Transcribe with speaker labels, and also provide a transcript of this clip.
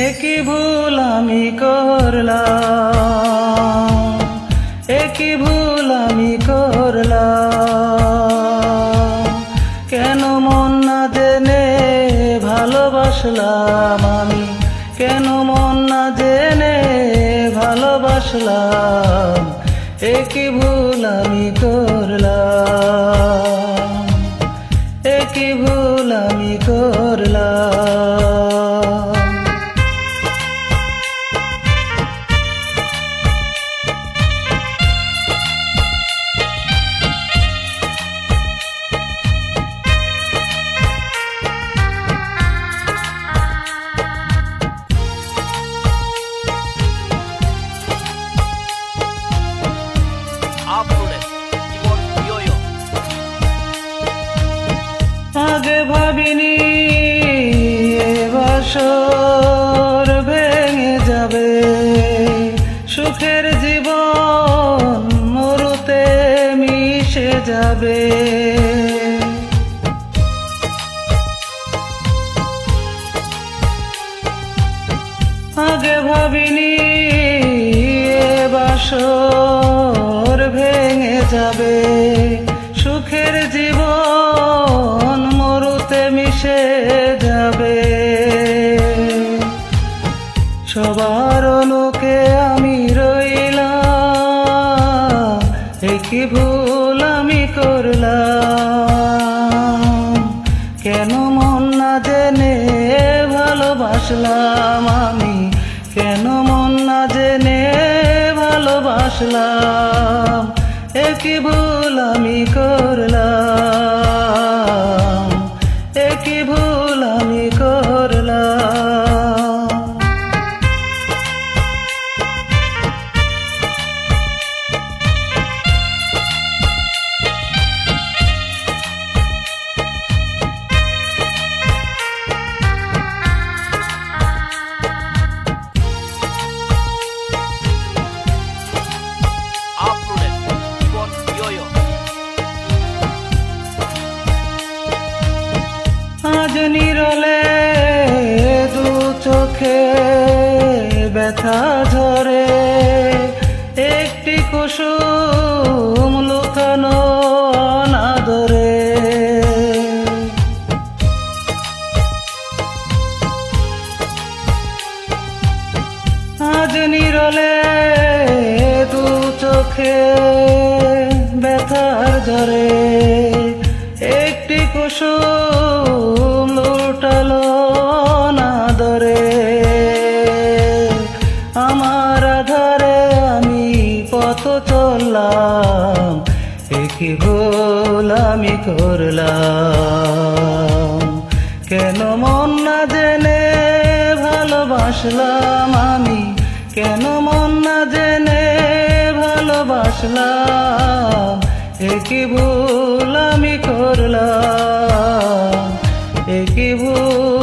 Speaker 1: একই ভুল আমি করলাম, একই ভুল আমি করলাম। কেন মন না জেনে ভালোবাসলাম আমি, কেন মন না জেনে ভালোবাসলাম। একই ভুল আমি করলাম, একই ভুল আমি করলাম। আগে ভাবিনি এ বাসর ভেঙে যাবে, সুখের জীবন মরুতে মিশে যাবে। আগে ভাবিনি এ বাসর ভেঙে যাবে, সুখের জীবন মরুতে মিশে যাবে। সবার লোকে আমি রইলাম, একই ভুল আমি করলাম। কেন মন না জেনে ভালোবাসলাম আমি, কেন মন না জেনে ভালোবাসলাম। একই ভুল আমি করলাম, একই ভুল আমি করলাম। আজ নিরলে দু চোখে ব্যথা ঝরে, একটি কুসুম লুকানো অনাদরে। আজ নিরলে দু চোখে ব্যথার ঝরে, একটি কুসুম লুটালো অনাদরে। আমার আধারে আমি পথ চললাম, একই ভুল আমি করলাম। কেন মন না জেনে ভালোবাসলাম আমি, কেন মন না জেনে ভালোবাসলাম। একই ভুল আমি করলাম, একই ভুল